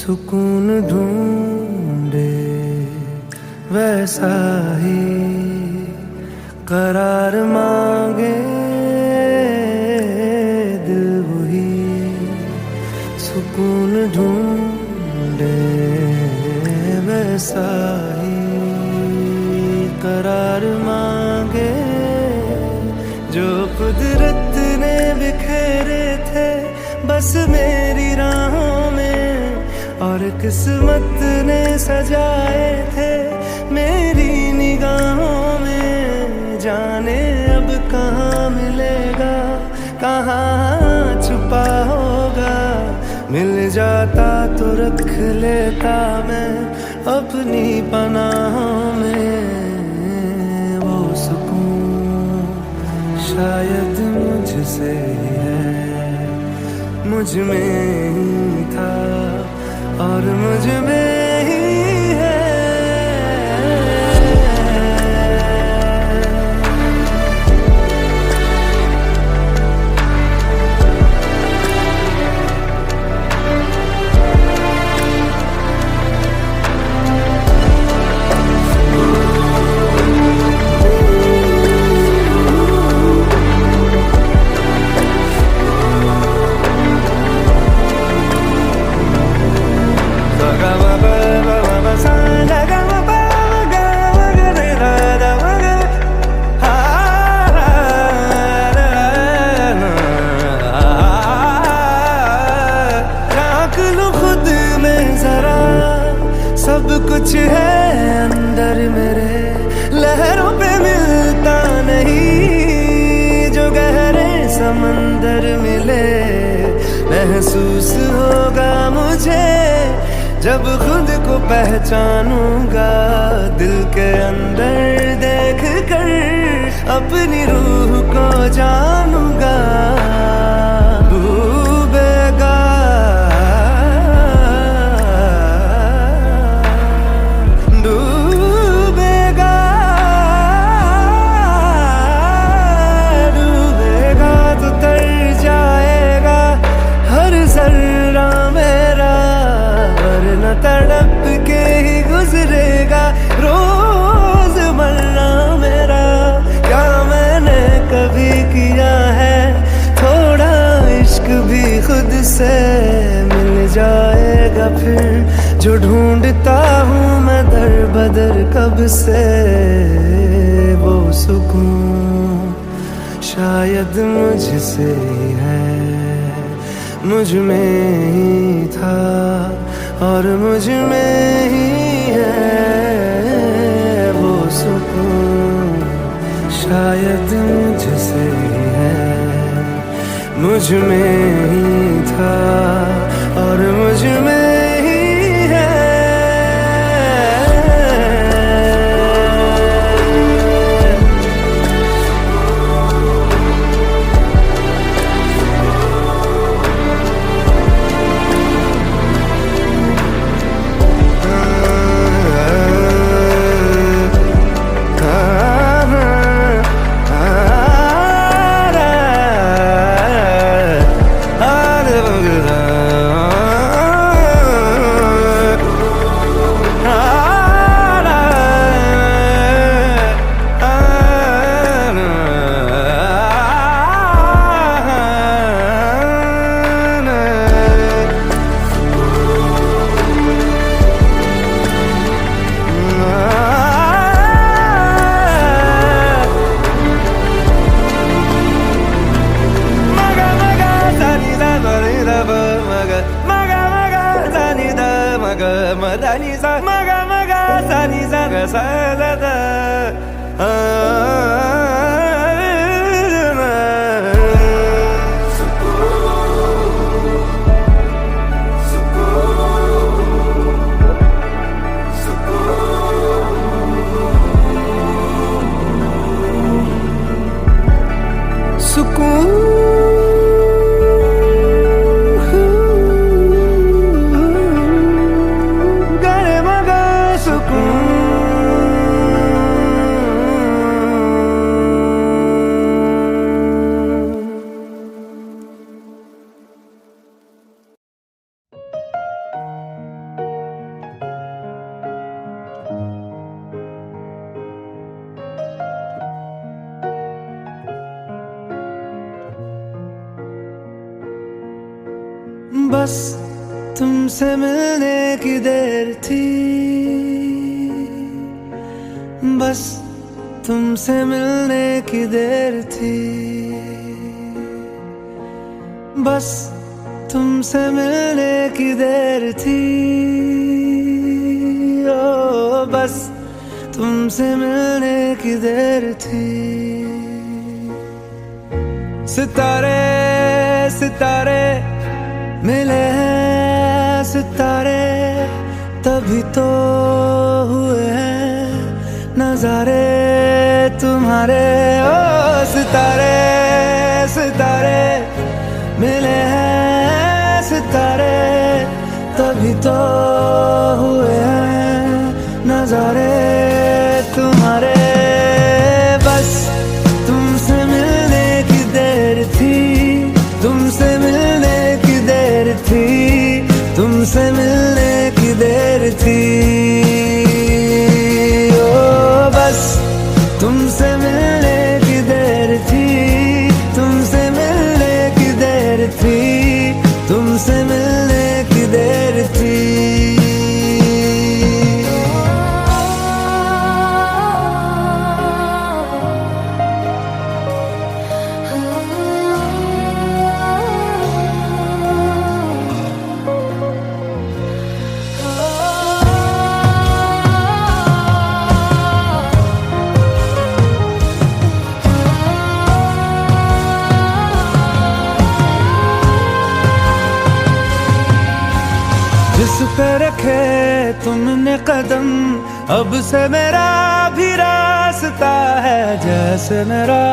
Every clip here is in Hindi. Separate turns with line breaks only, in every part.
सुकून ढूंढे वैसा ही करार मांगे दिल वही सुकून ढूंढे वैसा ही करार मांगे जो कुदरत ने बिखेरे थे बस मेरी राहों में और किस्मत ने सजाए थे मेरी निगाहों में। जाने अब कहाँ मिलेगा कहाँ छुपा होगा, मिल जाता तो रख लेता मैं अपनी पनाहों में। वो सुकून शायद मुझसे है, मुझ में ही था और मुझ में ही है। सब कुछ है अंदर मेरे, लहरों पे मिलता नहीं जो गहरे समंदर मिले। महसूस होगा मुझे जब खुद को पहचानूंगा, दिल के अंदर देख कर अपनी रूह को जानूंगा। तड़प के ही गुजरेगा रोज मरना मेरा। क्या मैंने कभी किया है थोड़ा इश्क भी खुद से, मिल जाएगा फिर जो ढूंढता हूँ मैं दर बदर कब से। वो सुकून शायद मुझसे है, मुझ में ही था और मुझ में ही है। वो सुकून शायद मुझसे है, मुझ में ही था और मुझ में ही है। Madani sa maga maga sani sa ga sa da da. सुकून तुमसे मिलने की देर थी, बस तुमसे मिलने की देर थी, बस तुमसे मिलने की देर थी, ओ बस तुमसे मिलने की देर थी। सितारे सितारे मिले हैं, सितारे तभी तो हुए हैं नजारे तुम्हारे। ओ सितारे सितारे मिले हैं, सितारे तभी तो हुए हैं नजारे तुम्हारे। बस तुमसे मिलने की देर थी, तुमसे मिलने की देर थी, तुमसे मिलने की देर थी, ओ बस तुमसे मिलने की देर थी, तुमसे मिलने की देर थी, तुमसे मिलने की देर थी। जिस पे रखे तुमने कदम, अब से मेरा भी रास्ता है, जैसे मेरा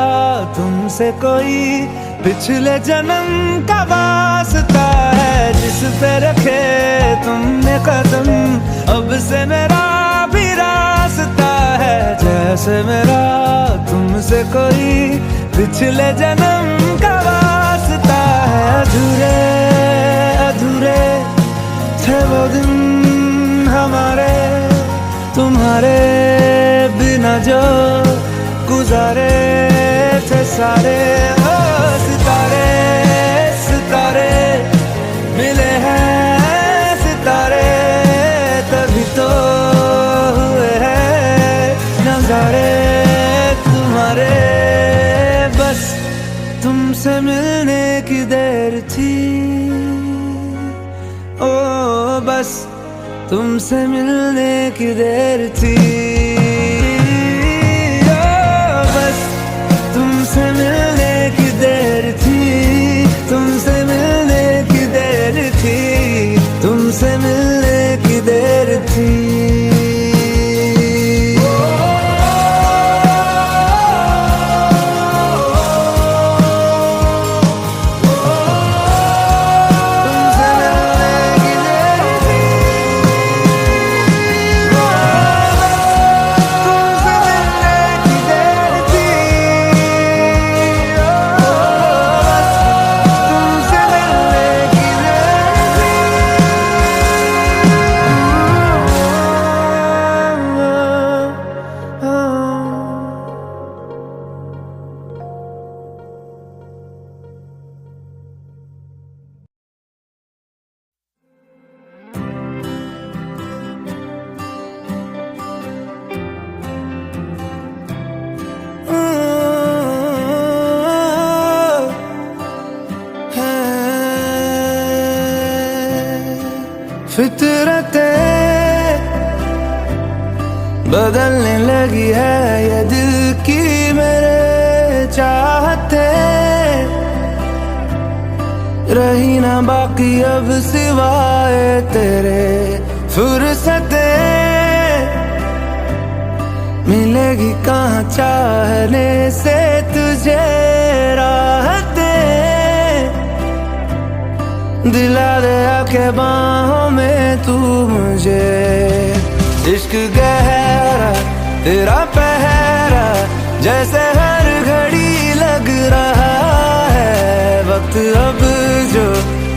तुमसे कोई पिछले जन्म का वास्ता है। जिस पे रखे तुमने कदम, अब से मेरा भी रास्ता है, जैसे मेरा तुमसे कोई पिछले जन्म का वास्ता है। अधूरे अधूरे थे वो दिन हमारे, तुम्हारे बिना जो गुजारे थे सारे। ओ सितारे सितारे मिले हैं, सितारे तभी तो हुए हैं नजारे तुम्हारे। बस तुमसे मिलने की देर थी, ओ बस तुमसे मिलने की देर थी, ओ बस तुमसे मिलने की देर थी, तुमसे मिलने की देर थी, तुमसे मिलने की देर थी। फितरतें बदलने लगी है ये दिल की मेरे चाहते, रही ना बाकी अब सिवाय तेरे फुर्सतें। मिलेगी कहाँ चाहने से तुझे राहतें, दिला दे आके बाहों में तू मुझे। इश्क गहरा तेरा पहरा, जैसे हर घड़ी लग रहा है वक्त अब जो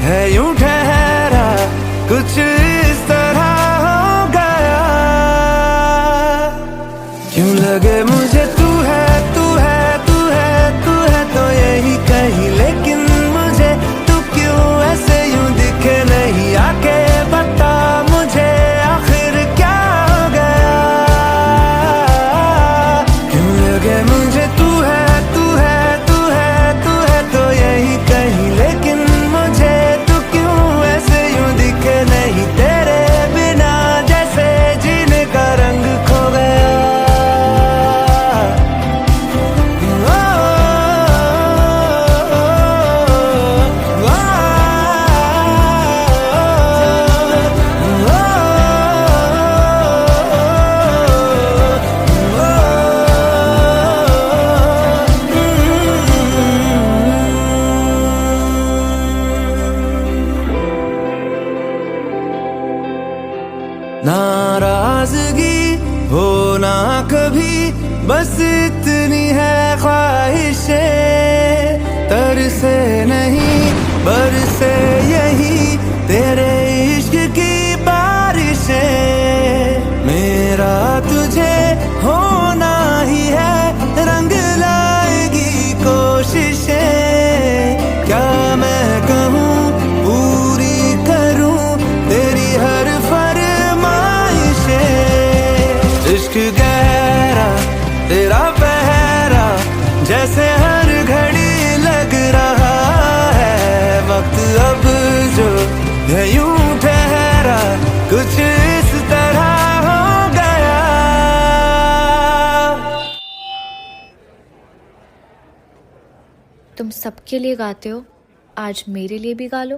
है यूं ठहरा, कुछ इस तरह हो गया। क्यों लगे मुझे तू है तू है तू है तू है तो यही कहीं, लेकिन मुझे तू क्यों ऐसे यूं दिखे नहीं आके। नाराजगी हो ना कभी, बस इतनी है ख्वाहिशें। तरसे नहीं बरसे यही तेरे इश्क की बारिशें। मेरा तुझे होना ही है, रंग लाएगी कोशिशें। क्या मैं कहूँ पूरी करूँ तेरी हर फरमाइशें। इश्क गहरा तेरा पहरा, जैसे हर घड़ी लग रहा है वक्त अब जो है यूं ठहरा, कुछ इस तरह हो गया।
तुम सबके लिए गाते हो, आज मेरे लिए भी गा लो।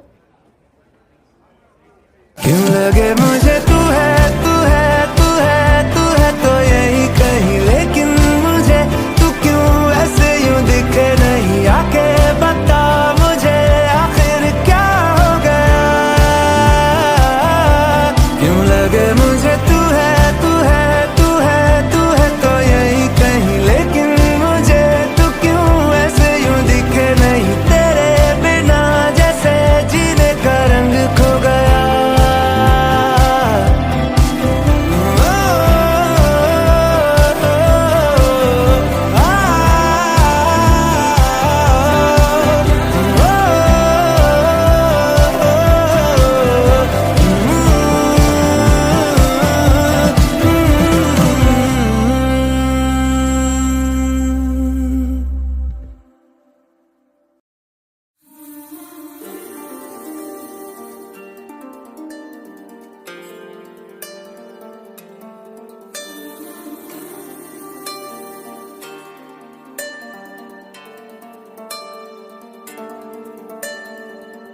क्यों लगे मुझे तू है तू है तू है तू है तो यही कहीं, लेकिन मुझे तू क्यों ऐसे यूं दिखे नहीं। आके बता मुझे आखिर क्या हो गया। क्यों लगे मुझे तू है तू है तू है तू है तो यही कहीं, लेकिन मुझे तू क्यों ऐसे यूं दिखे नहीं। तेरे बिना जैसे जीने का रंग खो गया।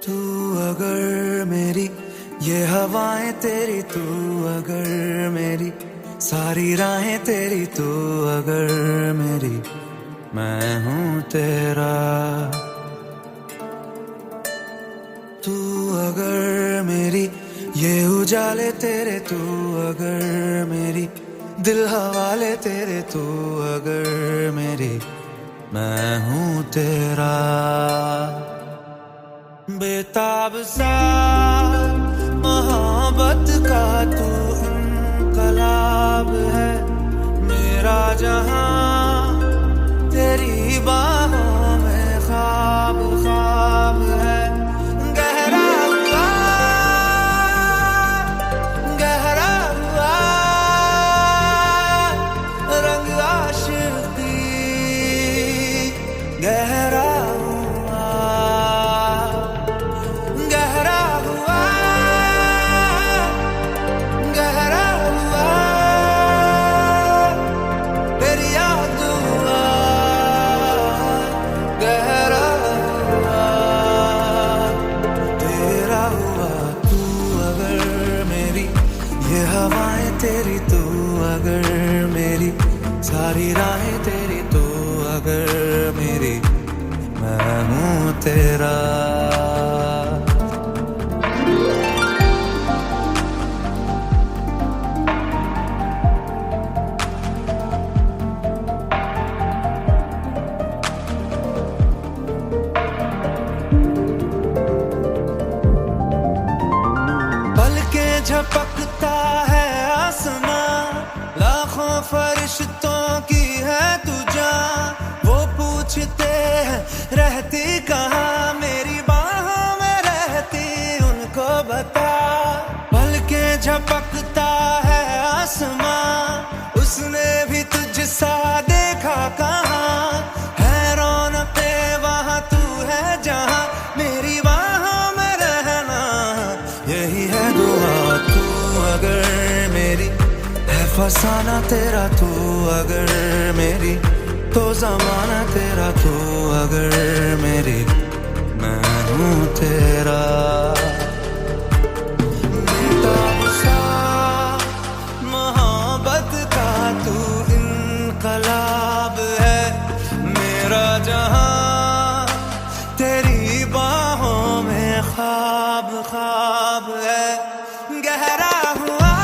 तू अगर मेरी ये हवाएं तेरी, तू अगर मेरी सारी राहें तेरी, तू अगर मेरी मैं हूँ तेरा। तू अगर मेरी ये उजाले तेरे, तू अगर मेरी दिल हवाले तेरे, तू अगर मेरी मैं हूँ तेरा। बेताब सा मोहब्बत का तू इनकलाब है। मेरा जहां तेरी बाहों में ख्वाब ख्वाब है। गहरा हुआ रंग आशिकी, गहरा तेरी, तू अगर मेरी सारी राहें तेरी, तू अगर मेरी मैं हूँ तेरा। पलके झपकता है आसमां, लाखों फरिश्तों की है तू जां। वो पूछते हैं रहती कहाँ, मेरी बाहों में रहती उनको बता। पलके झपकता है आसमां, उसने भी तुझसा देखा कहाँ। है रौनके वहाँ तू है जहाँ, मेरी बाहों में रहना यही है दुआ। तू अगर मेरी है फसाना तेरा, तू अगर मेरी तो जमाना तेरा, तू अगर मेरी मैं हूँ तेरा। बेताब सा मोहब्बत का तू इनकलाब है। मेरा जहां तेरी बाहों में ख्वाब ख्वाब है। गहरा हुआ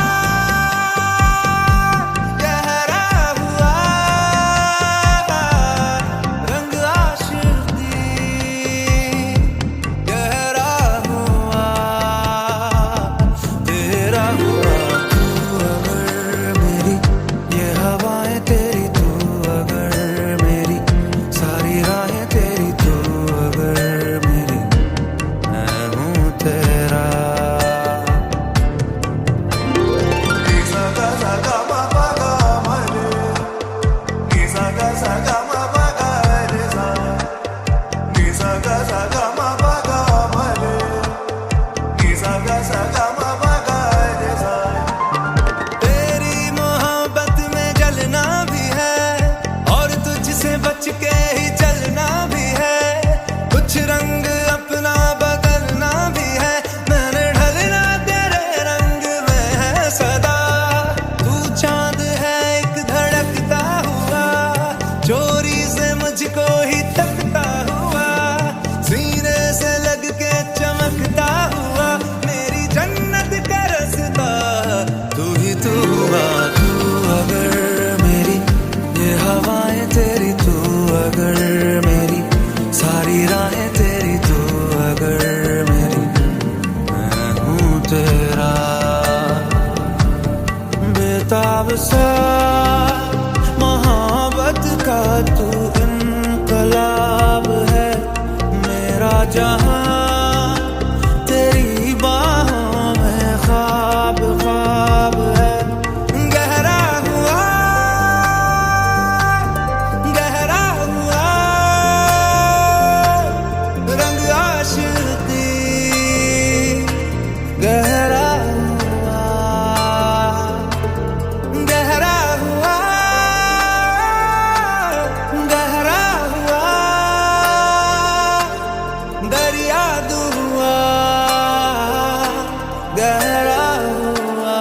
इंकलाब सा मोहब्बत का तू इंकलाब है मेरा जहां तेरी बाहों में ख्वाब ख्वाब है गहरा हुआ रंग आशिकी गहरा दरिया दुआ गहरा हुआ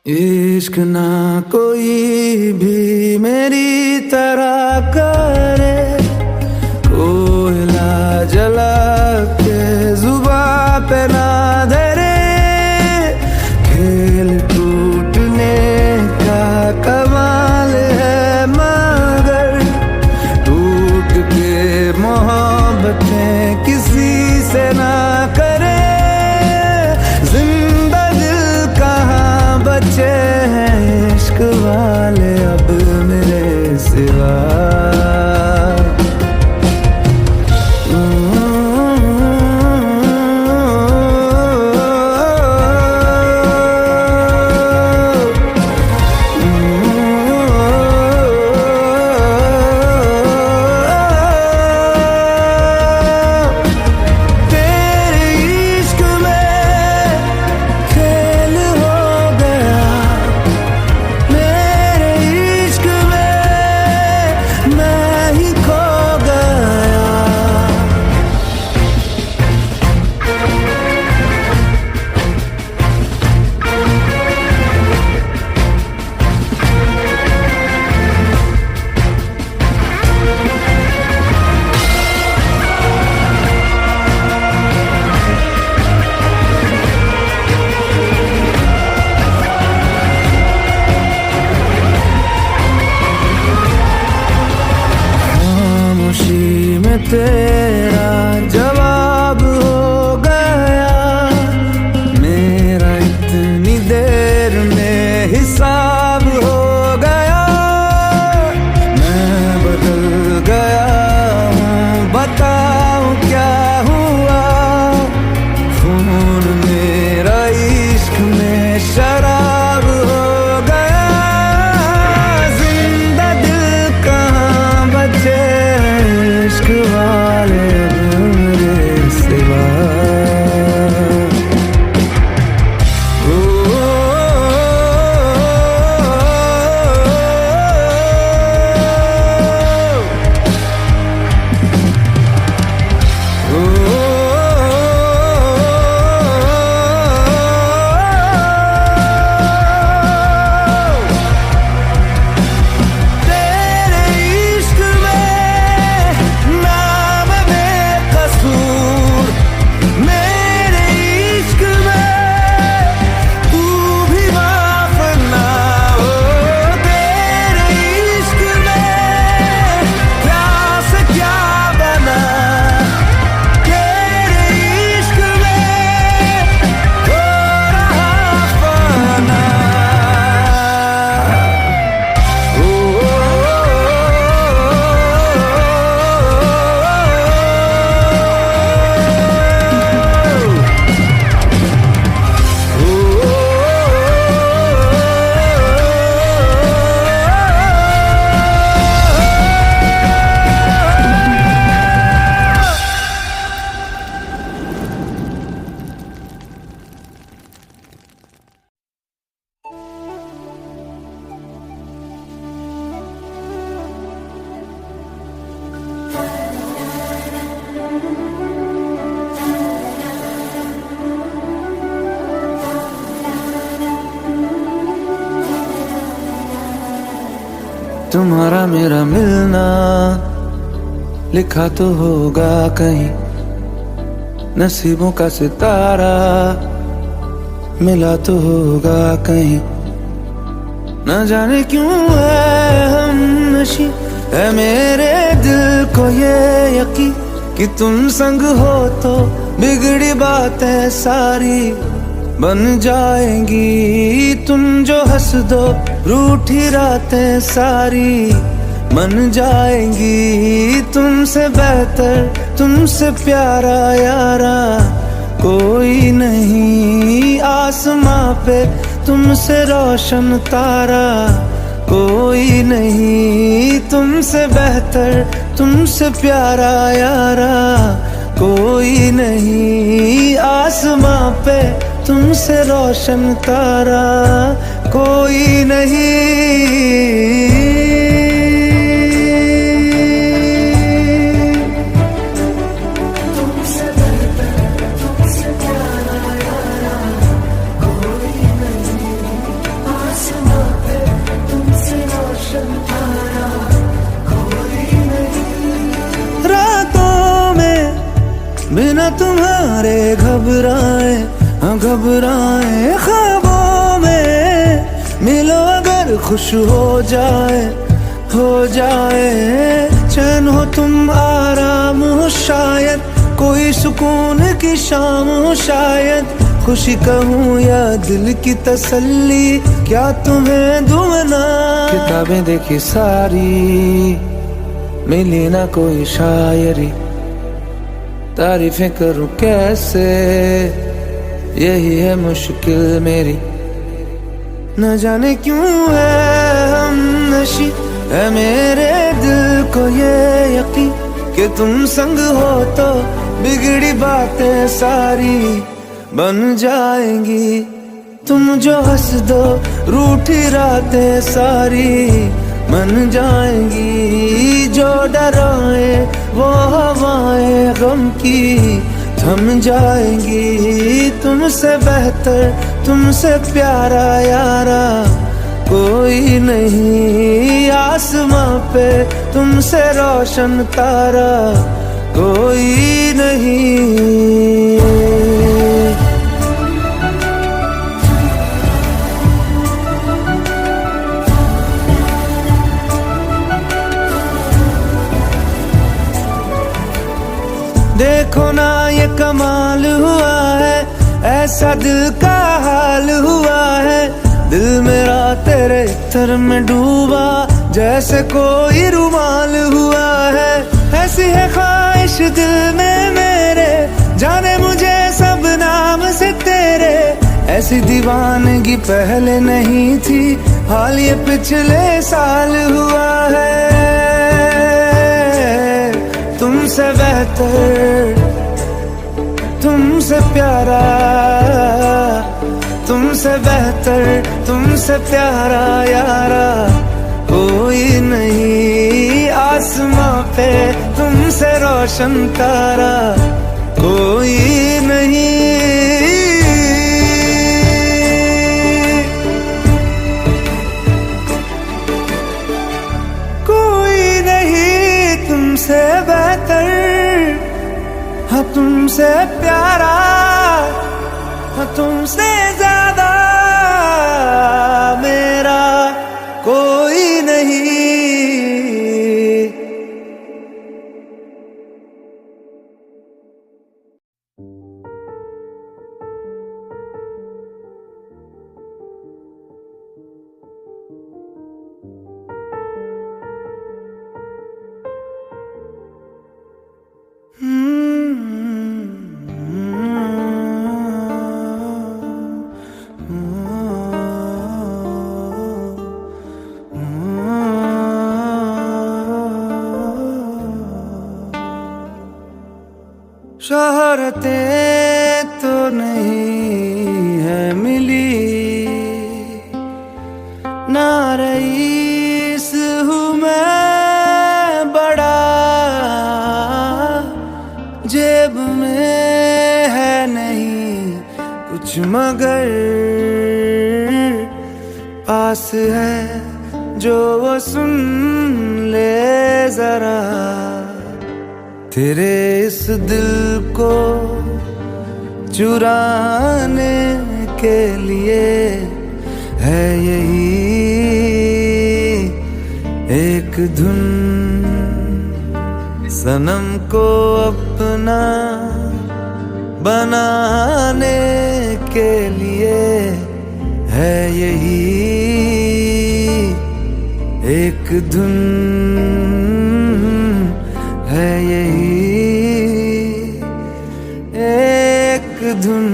इश्क ना कोई भी मेरी तरह करे कोयला जला के जुबां पे ना धरे खेल टूटने का कमाल है मगर टूट के मोहब्बतें किसी से ना करे जिंदा दिल कहाँ बचे हैं इश्क वाले अब मेरे सिवा तेरा जवाब हो गया, मेरा इतनी देर में हिसाब हो गया। मैं बदल गया हूँ, बताऊँ क्या हुआ। खून मेरा इश्क में शराब हो गया। जिंदा दिल कहाँ बचे इश्क वाले मेरे सिवा। तुम्हारा मेरा मिलना लिखा तो होगा कहीं, नसीबों का सितारा मिला तो होगा कहीं। न जाने क्यों है हम नशी है मेरे दिल को ये यकीन कि तुम संग हो तो बिगड़ी बातें सारी बन जाएंगी। तुम जो हंस दो रूठी रातें सारी मन जाएंगी। तुमसे बेहतर तुमसे प्यारा यारा कोई नहीं। आसमां पे तुमसे रोशन तारा कोई नहीं। तुमसे बेहतर तुमसे प्यारा यारा कोई नहीं। आसमां पे तुमसे रोशन तारा कोई नहीं। बिना तुम्हारे घबराए हाँ घबराए। ख्वाबों में मिलो अगर खुश हो जाए चैन हो तुम आराम हो शायद कोई सुकून की शाम हो शायद। खुशी कहूँ या दिल की तसल्ली क्या तुम्हें दूँ ना। किताबें देखी सारी मिली ना कोई शायरी, तारीफें करूं कैसे यही है मुश्किल मेरी। न जाने क्यों है हम नशी है मेरे दिल को ये यकीन कि तुम संग हो तो बिगड़ी बातें सारी बन जाएंगी। तुम जो हंस दो रूठी रातें सारी मन जाएंगी। जो डराए वो हवाएं गम की थम जाएंगी। तुमसे बेहतर तुमसे प्यारा यारा कोई नहीं। आसमां पे तुमसे रोशन तारा कोई नहीं। देखो ना ये कमाल हुआ है, ऐसा दिल का हाल हुआ है। दिल मेरा तेरे इत्र में डूबा, जैसे कोई रुमाल हुआ है। ऐसी है ख्वाहिश दिल में मेरे, जाने मुझे सब नाम से तेरे। ऐसी दीवानगी पहले नहीं थी, हाल ये पिछले साल हुआ है। तुमसे बेहतर, तुमसे प्यारा, तुमसे बेहतर, तुमसे प्यारा यारा कोई नहीं। आसमां पे तुमसे रोशन तारा कोई नहीं। कोई नहीं तुमसे बेहतर, हाँ तुमसे प्यारा, हाँ तुमसे ज्यादा मेरा कोई नहीं। शोहरतें तो नहीं है मिली, ना रईस हूँ मैं बड़ा, जेब में है नहीं कुछ मगर पास है जो वो सुन ले जरा। तेरे इस दिल को चुराने के लिए है यही एक धुन, सनम को अपना बनाने के लिए है यही एक धुन, है यही एक धुन।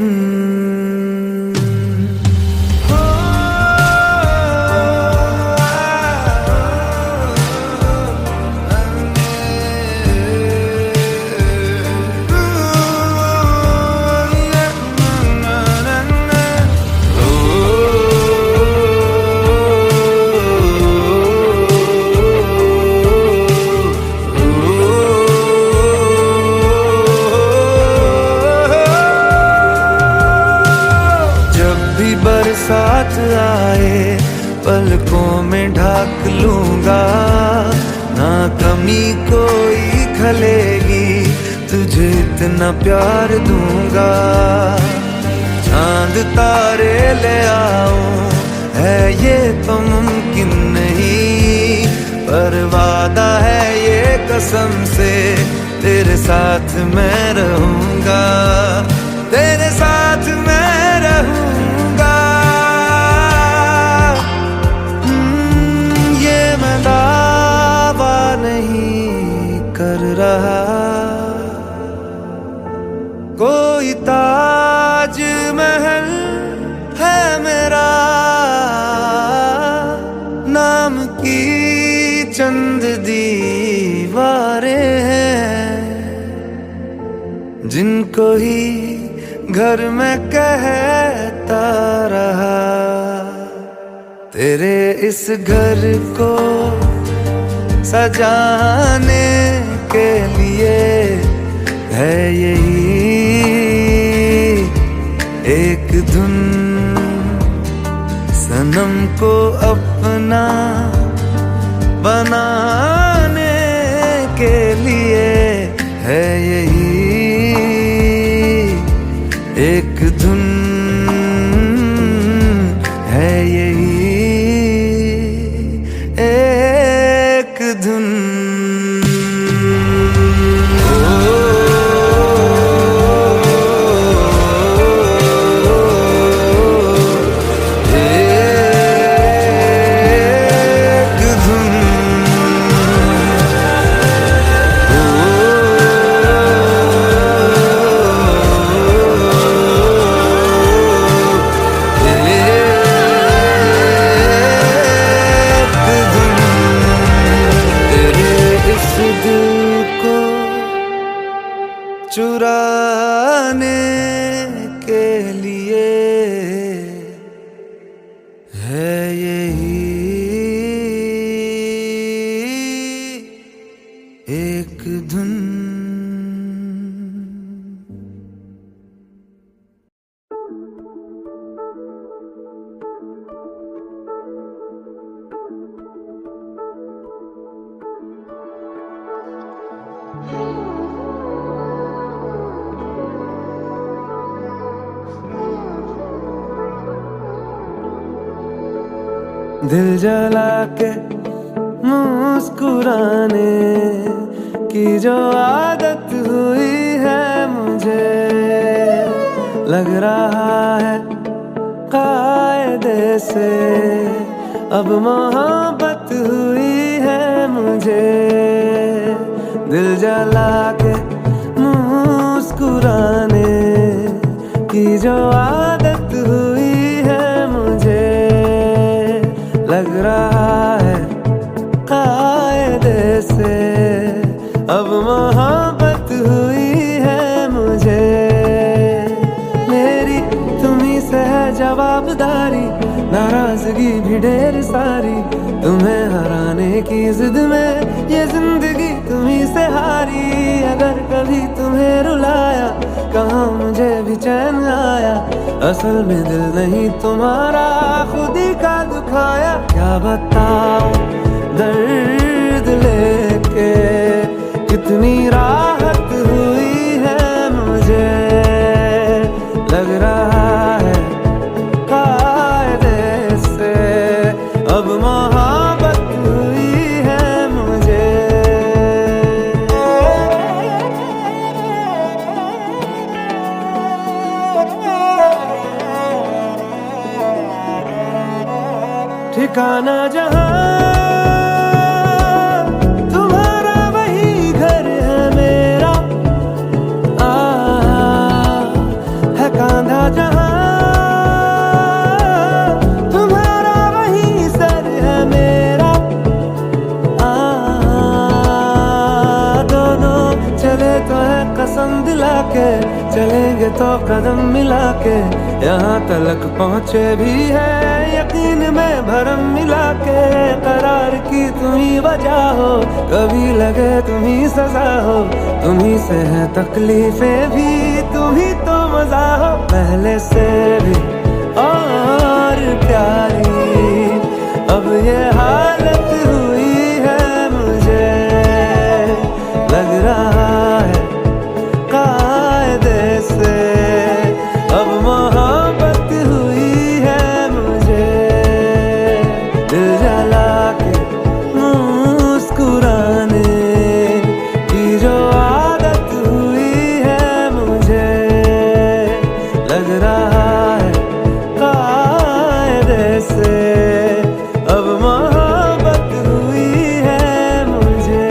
बरसात आए पलकों में ढाक लूंगा, ना कमी कोई खलेगी, तुझे इतना प्यार दूंगा। चांद तारे ले आऊं है ये तो मुमकिन नहीं, पर वादा है ये कसम से तेरे साथ मैं रहूंगा, तेरे साथ मैं रहूंगा। कर रहा कोई ताज महल है मेरा, नाम की चंद दीवारें हैं जिनको ही घर में कहता रहा। तेरे इस घर को सजाने के लिए है यही एक धुन, सनम को अपना बनाने के लिए है यही एक धुन, है यही एक धुन। चुराने के लिए है यही एक धुन। दिल जला के मुस्कुराने की जो आदत हुई है मुझे, लग रहा है कायदे से अब मोहब्बत हुई है मुझे। दिल जला के मुस्कुराने की जो आदत हुई है मुझे, लग रहा है कायदे से अब मोहब्बत हुई है मुझे। मेरी तुम्ही से है जवाबदारी, नाराजगी भी ढेर सारी, तुम्हें हराने की जिद में ये जिंदगी तुम्ही से हारी। अगर कभी तुम्हें रुलाया कहाँ मुझे भी चैन आया, असल में दिल नहीं तुम्हारा खुद ही का दुखाया। क्या बताऊं दर्द लेके कितनी राहत हुई है मुझे, लग रहा है कायदे से अब मोहब्बत हुई है मुझे। ठिकाना जहां तुम्हारा वही घर है मेरा, है कांधा जहां तुम्हारा वही सर है मेरा। दोनों चले तो है कसम दिला के, चलेंगे तो कदम मिला के, यहाँ तलक पहुँचे भी है यकीन में भरम मिला के। करार की तुम्ही वजह हो, कभी लगे तुम्ही सजा हो, तुम्ही से है तकलीफें भी, तुम्ही तो मजा हो। पहले से भी और प्यारी अब ये हालत हुई है मुझे, लग रहा है कायदे से अब मोहब्बत हुई है मुझे। दिल जला के मुस्कुराने की जो आदत हुई है मुझे, लग रहा है कायदे से अब मोहब्बत हुई है मुझे।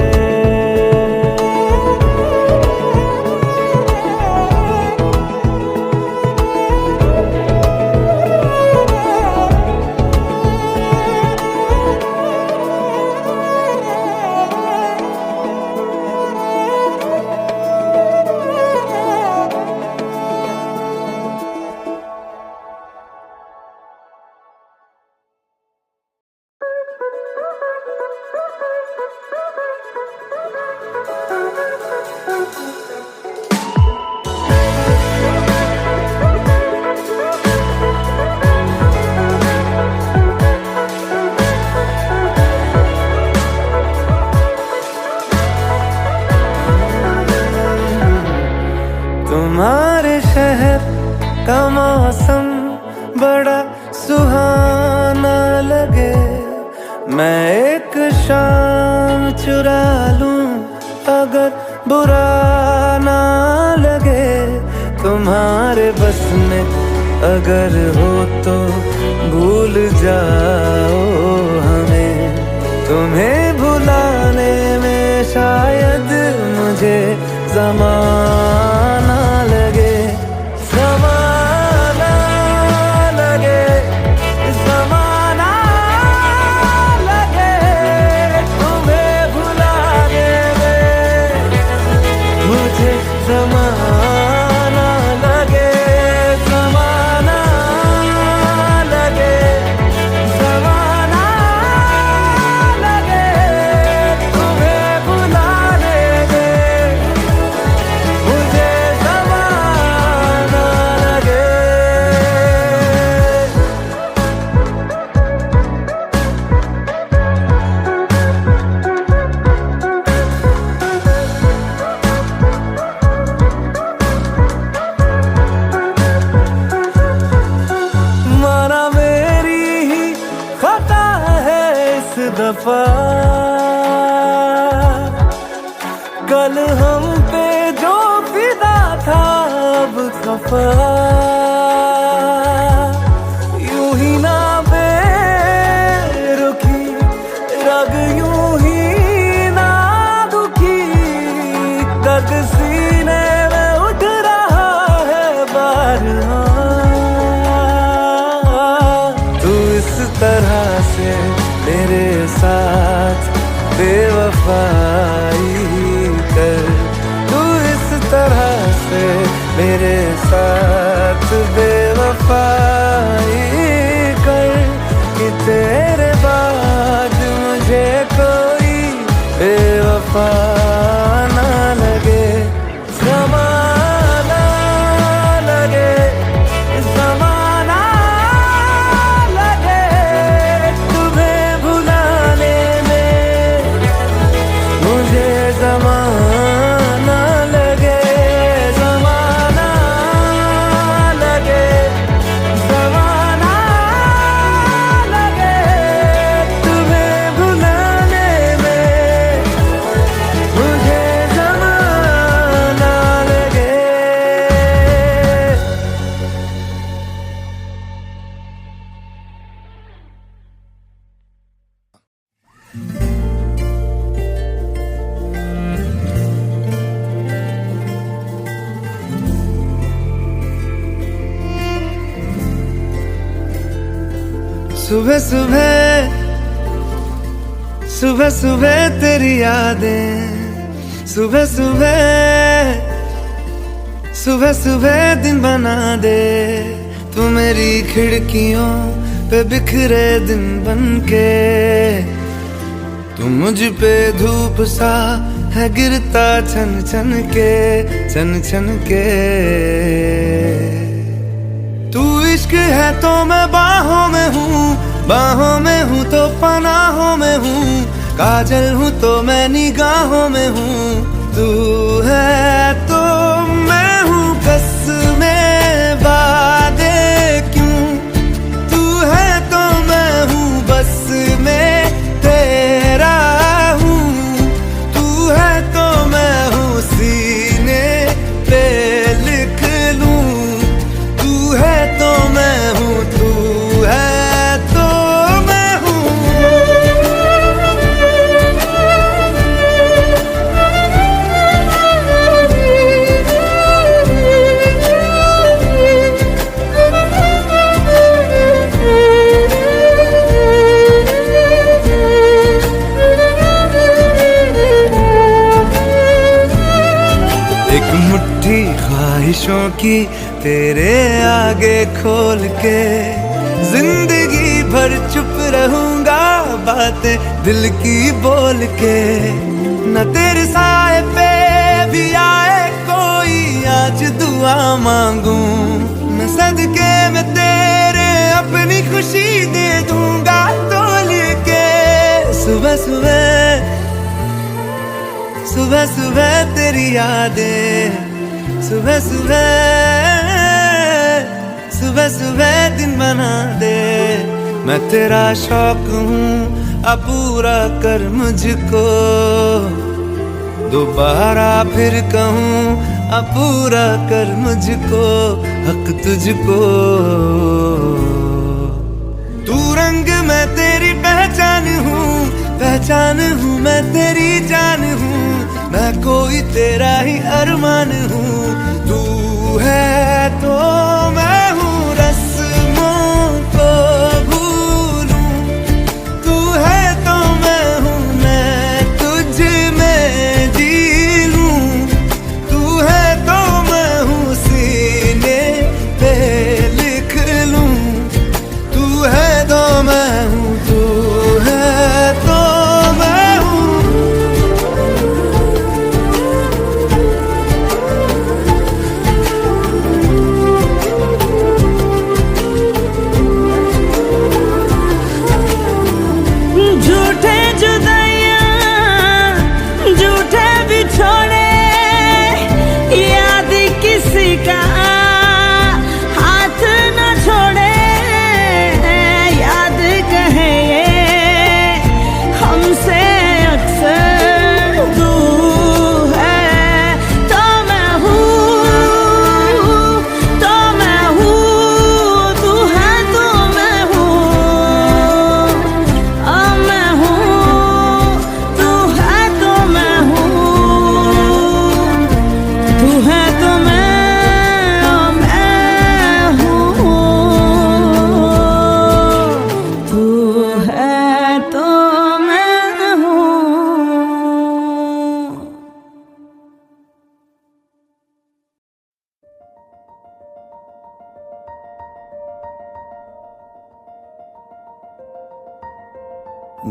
तुम्हारे शहर का मौसम बड़ा सुहाना लगे, मैं एक शाम चुरा लूं अगर बुरा ना लगे। तुम्हारे बस में अगर हो तो भूल जाओ हमें, तुम्हें भुलाने में शायद मुझे ज़माना लगे। ज़माना लगे, ज़माना लगे, तुम्हें भुलाने में मुझे ज़माना दफा कल हम पे जो फिदा था अब खफा यूं ही ना बेरुखी रग यूं ही ना दुखी दर्द सीने में उठ रहा है बार तू इस तरह से मेरे साथ बेवफाई कर तू इस तरह से मेरे साथ बेवफाई कर कि तेरे बाद मुझे कोई बेवफा ना लगे ज़माना लगे ज़माना लगे तुम्हें भुलाने में मुझे ज़माना लगे ज़माना लगे ज़माना लगे तुम्हें भुलाने में मुझे ज़माना लगे सुबह सुबह सुबह सुबह तेरी यादें सुबह सुबह सुबह सुबह दिन बना दे तू मेरी खिड़कियों पे बिखरे दिन बनके तू मुझ पे धूप सा है गिरता छन छन के तू इश्क है तो मैं बाहों में हूँ तो पनाहों में हूँ काजल हूँ तो मैं निगाहों में हूँ तू है तो मैं हूँ कसमें वादे क्यों तू है तो मैं हूँ बस में तेरा हूँ तू है तो मैं हूँ सीने पे लिख लूं तू है तो मैं हूँ तू है तो मैं हूँ एक मुट्ठी ख्वाहिशों की तेरे आगे खोल के जिंदगी भर चुप रहूंगा बातें दिल की बोल के न तेरे साए पे भी आए कोई आज दुआ मांगू मैं सदके में तेरे अपनी खुशी दे दूंगा तोल के सुबह सुबह सुबह सुबह तेरी यादें सुबह सुबह सुबह सुबह दिन बना दे मैं तेरा शौक हूँ अब पूरा कर मुझको दोबारा फिर कहूँ अब पूरा कर मुझको हक तुझको तू रंग मैं तेरी पहचान हूँ मैं तेरी जान हूँ मैं कोई तेरा ही अरमान हूँ तू है तो मैं हूँ रस्मों को भूलूं तू है तो मैं हूँ मैं तुझ में जी लूं तू है तो मैं हूँ सीने पे लिख लूं तू है तो मैं हूँ तू है तो मैं हूँ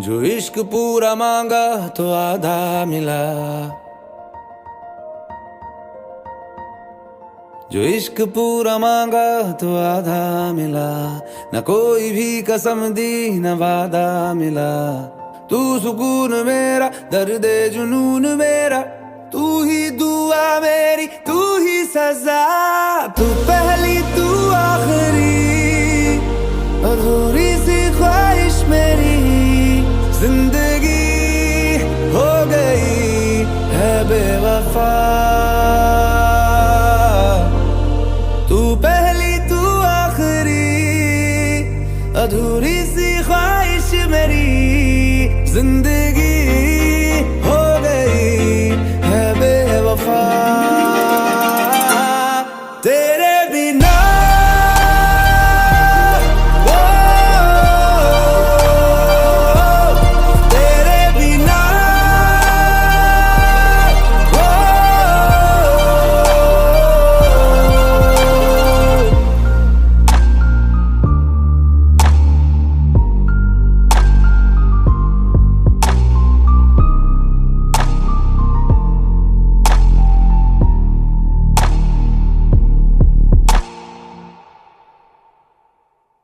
जो इश्क पूरा मांगा तो आधा मिला, जो इश्क पूरा मांगा तो आधा मिला, न कोई भी कसम दी न वादा मिला। तू सुकून मेरा, दर्द जुनून मेरा, तू ही दुआ मेरी, तू ही सजा। तू पहली तू आखिरी, अधूरी सी ख्वाहिश मेरी, जिंदगी हो गई है बेवफा। तू पहली तू आखिरी, अधूरी सी ख्वाहिश मेरी, जिंदगी हो गई है बेवफा। तेरे बिना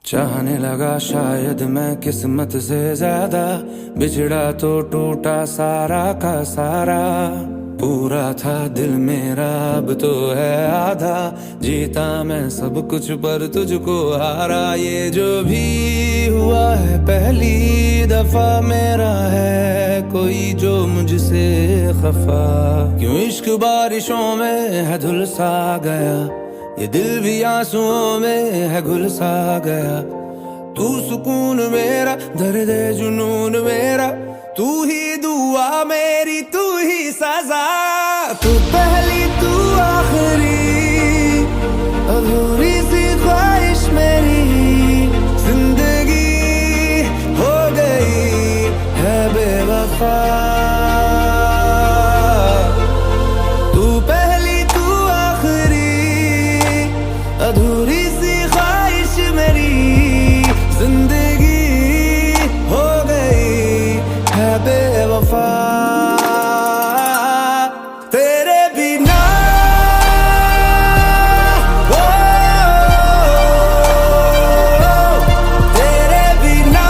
चाहने लगा शायद मैं किस्मत से ज्यादा, बिछड़ा तो टूटा सारा का सारा। पूरा था दिल मेरा अब तो है आधा, जीता मैं सब कुछ पर तुझको हारा। ये जो भी हुआ है पहली दफा, मेरा है कोई जो मुझसे खफा। क्यों इश्क बारिशों में है धुल सा गया, ये दिल भी आंसुओं में है घुल सा गया। तू सुकून मेरा, दर्द जुनून मेरा, तू ही दुआ मेरी, तू ही सजा। तू पहली तू आखिरी, अधूरी सी ख्वाहिश मेरी, जिंदगी हो गई है बेवफा। अधूरी सी ख्वाहिश मेरी, जिंदगी हो गई है बेवफा। तेरे बिना तेरे बिना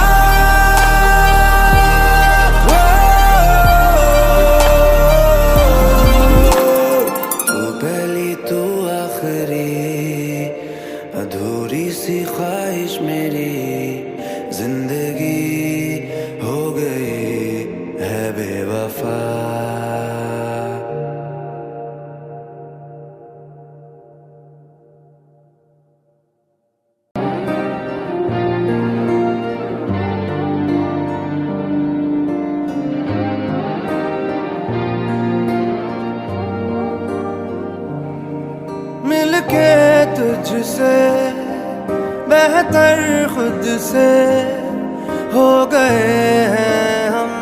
तू पहली तू आखिरी, अधूरी सी ख्वाहिश मेरी, जिंदगी हो गई है बेवफा। मिलके तुझसे बेहतर खुद से हो गए हैं हम,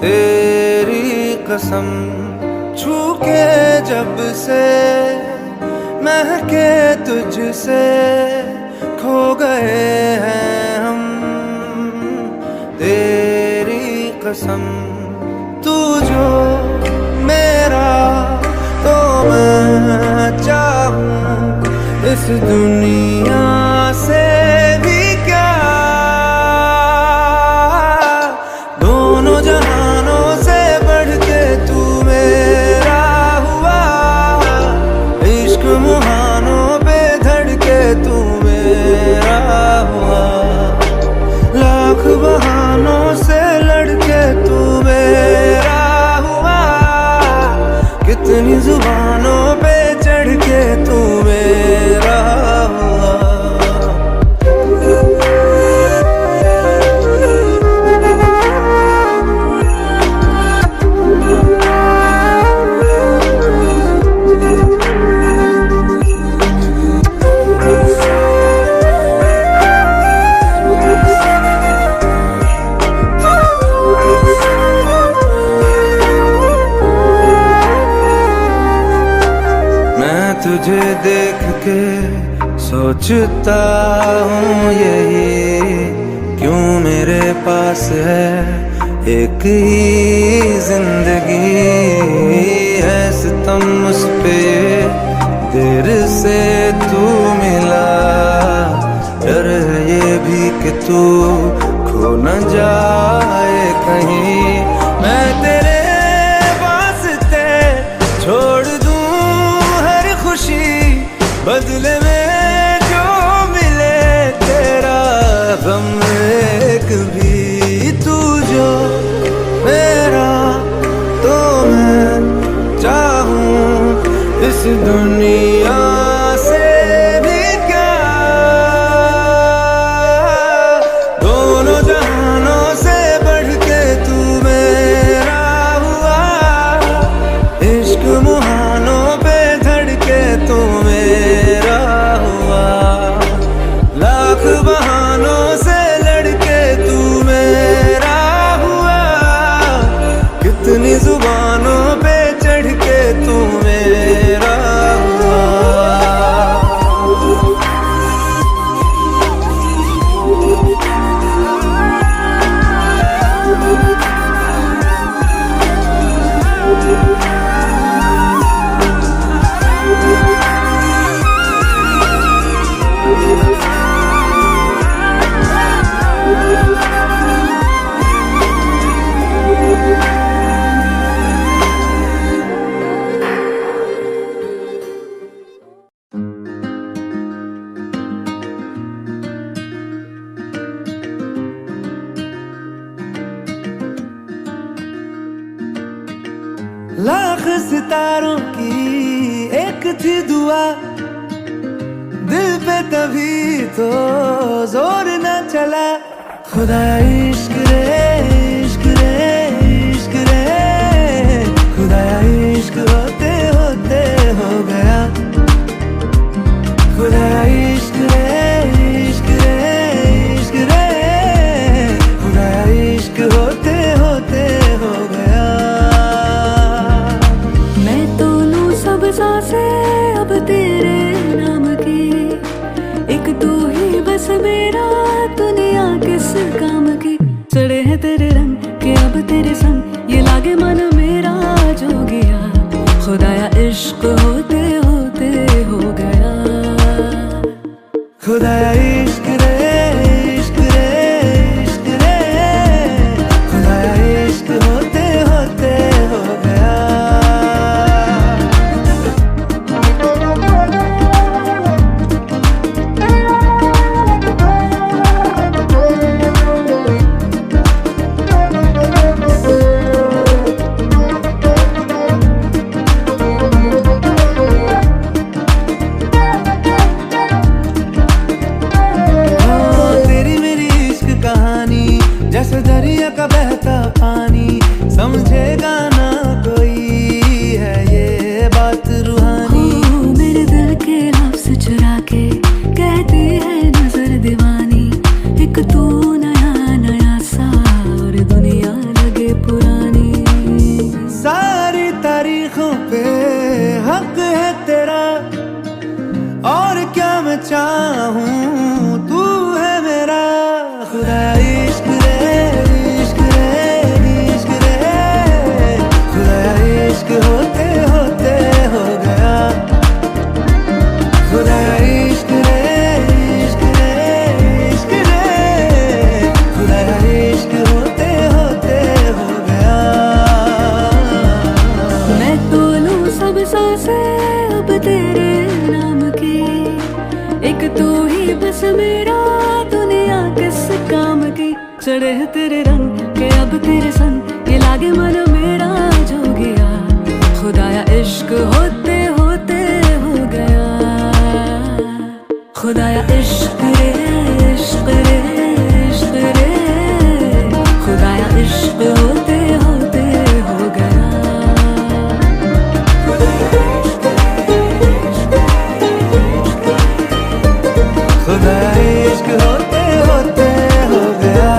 तेरी कसम छू के जब से महके तुझसे खो गए हैं हम। तेरी कसम तू जो मेरा तो मैं चाहूं इस दुनिया से भी क्या, दोनों जहानों से बढ़ के तू मेरा हुआ। इश्क मुहानों पे धड़के तू मेरा हुआ, लाख बहानों से लड़के तू मेरा हुआ। कितनी जुबानों पे चढ़ के तू मेरा हुआ। तुझे देख के सोचता हूँ यही, क्यों तू मेरे पास है, एक ही जिंदगी है सितम उस पे, देर से तू मिला, डर है ये भी कि तू खो न जाए कहीं। मैं तेरे वास्ते छोड़ दूं हर खुशी, बदले में जो मिले तेरा गम एक भी, तू जो मेरा तो मैं चाहूं इस दुनिया से भी क्या, दोनों जहानों से बढ़ के तू मेरा हुआ, इश्क मुहानों पे धड़के तू मेरा हुआ, लाख बहानों से लड़के तू मेरा हुआ, कितनी जुबानों पे चढ़ के तू मेरा हुआ। लाख सितारों की एक थी दुआ, दिल पे तभी तो जोर न चला, खुदा इश्क रे इश्क रे इश्क रे, खुदा इश्क होते होते हो गया, खुदा इश्क रे इश्क रे इश्क रे, खुदा इश्क होते होते हो गया।
सांसें अब तेरे नाम की, एक तू ही बस मेरा, दुनिया किस काम की, चढ़े हैं तेरे रंग के अब तेरे संग, ये लागे मन मेरा जो गया, खुदाया इश्क होते होते हो गया,
खुदाया इश्क रे इश्क रे इश्क रे, खुदाया इश्क होते होते हो गया। जैसे दरिया का बहता पानी, समझेगा ना कोई है ये बात रूहानी,
मेरे दिल के लफ्ज़ चुरा के कहती है नजर दीवानी, एक तू नया नया सा और दुनिया लगे पुरानी,
सारी तारीखों पे हक है तेरा, और क्या मैं चाहूं तू है मेरा, खुदा इश्क रे इश्क रे इश्क रे, खुदा इश्क होते होते हो गया, खुदा इश्क रे इश्क रे इश्क रे, खुदा इश्क होते होते हो गया।
मैं तो लूं सब सांसें अब तेरे नाम की, एक तू ही बस मेरा, दुनिया किस काम की, चढ़े हैं तेरे रंग के अब तेरे संग, ये लागे मन मेरा जो गया, खुदाया इश्क होते होते हो गया, खुदाया इश्क रे इश्क रे इश्क रे, खुदाया इश्क होते होते हो गया,
खुदा इश्क होते होते हो गया।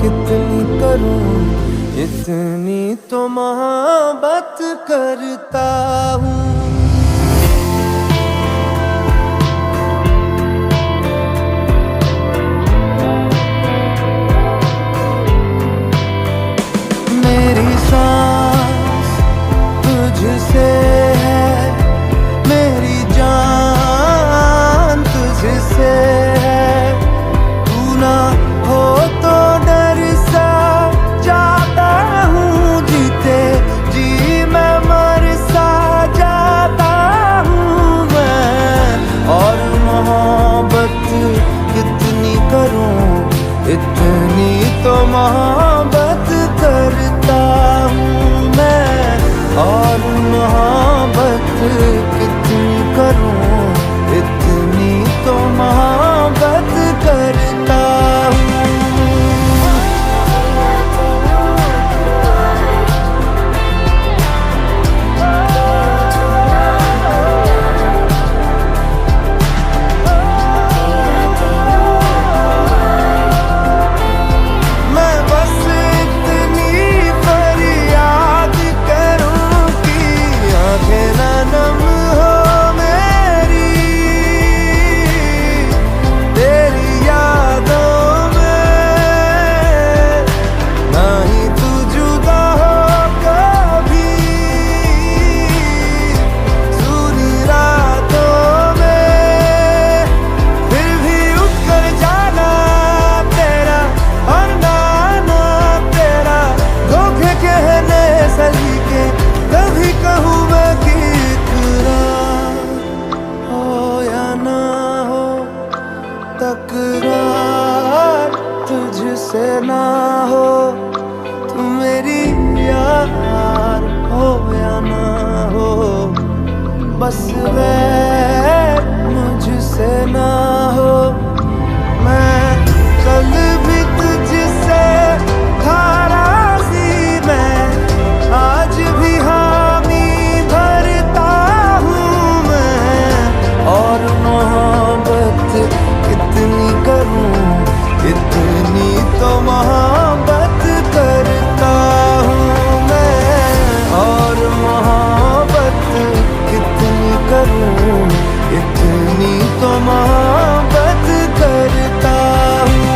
कितनी करूं, इतनी तो मोहब्बत करता हूँ। मेरी सांस तुझसे है, मेरी जान तुझसे है। तू ना हो तो डर सा जाता हूँ, जीते जी मैं मर सा जाता हूँ मैं। और मोहब्बत कितनी करूँ, इतनी तो मोहब्बत करता हूँ मैं। और मोहब्बत कितनी करूँ, इतनी तो मोहब्बत करता हूँ। मैं बस इतनी फरियाद करूं कि आंखें ना नम हो मेरी, तेरी यादों में ना ही तू जुदा हो कभी। सूनी रातों में फिर भी उठ कर जाना तेरा, और नाना तेरा धोखे कहने सही के कभी कहूँ मैं कि इकरार हो या ना हो तकरार, तुझसे ना हो तू मेरी यार हो या ना हो। बस वैर मुझसे ना हो, मैं कल भी तुझसे था राज़ी, मैं आज भी हामी भरता हूँ मैं। और मोहब्बत कितनी करूँ, इतनी तो मोहब्बत करता हूँ मैं। और मोहब्बत कितनी करूँ, इतनी तो मोहब्बत करता हूँ।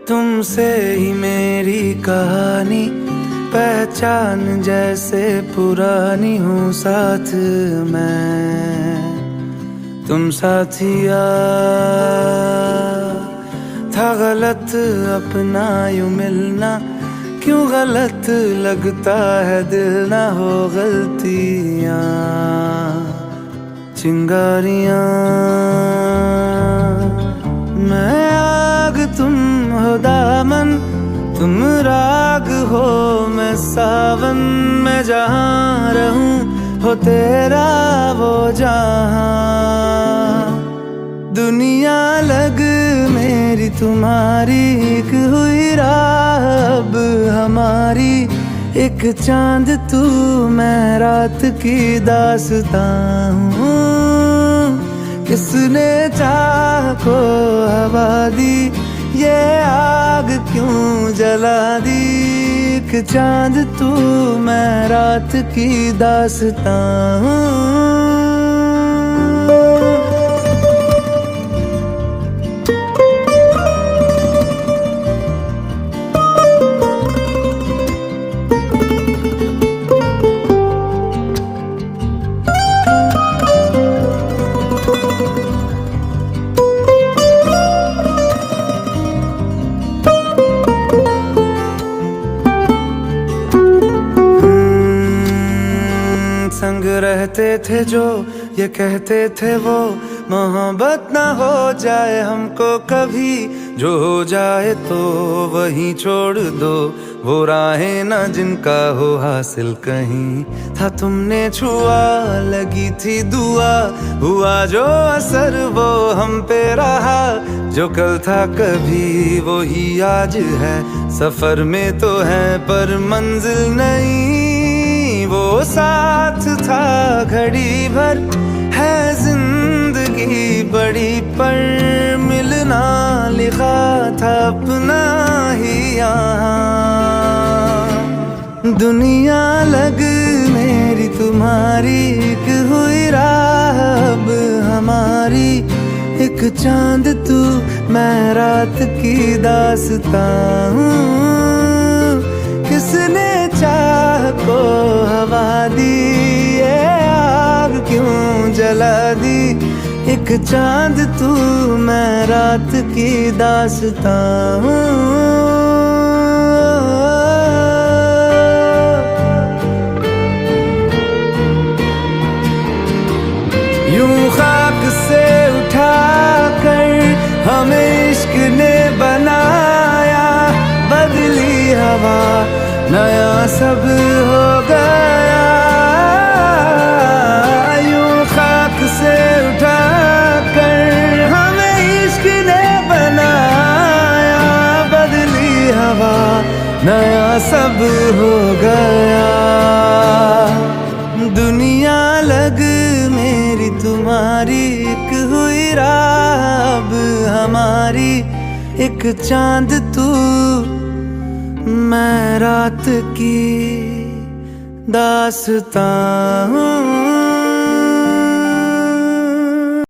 तुमसे ही मेरी कहानी पहचान जैसे पुरानी हूँ साथ मैं। तुम साथिया था गलत अपना यूं मिलना, क्यों गलत लगता है दिल ना हो गलतियाँ। चिंगारियाँ मैं आग तुम हो दामन, तुम राग हो मैं सावन। मैं जहाँ रहूं हो तेरा वो जहाँ, दुनिया लग मेरी तुम्हारी एक हुई राह अब हमारी। एक चांद तू मैं रात की दास्तां हूँ। किसने चाह को हवा दी, ये आग क्यों जला दी। एक चांद तू मैं रात की दास्तां हूँ। संग रहते थे जो ये कहते थे वो, मोहब्बत ना हो जाए हमको कभी, जो हो जाए तो वही छोड़ दो, वो राहें ना जिनका हो हासिल कहीं। था तुमने छुआ लगी थी दुआ, हुआ जो असर वो हम पे रहा, जो कल था कभी वो ही आज है, सफर में तो है पर मंजिल नहीं, वो साथ था घड़ी भर, है जिंदगी बड़ी पर मिलना लिखा था अपना ही यहाँ। दुनिया लग मेरी तुम्हारी, एक हुई राह अब हमारी, एक चांद तू मैं रात की दास्तां हूँ, किसने चाह को हवा दी, ये आग क्यों जला दी, एक चांद तू मैं रात की दास्तां हूँ। यूं खाक से उठाकर हमें इश्क ने बनाया, बदली हवा नया सब हो गया, यूं खाक से उठाकर हमें इश्क ने बनाया, बदली हवा नया सब हो गया। दुनिया लग मेरी तुम्हारी, एक हुई राह अब हमारी, एक चांद तू मैं रात की दास्तां हूँ।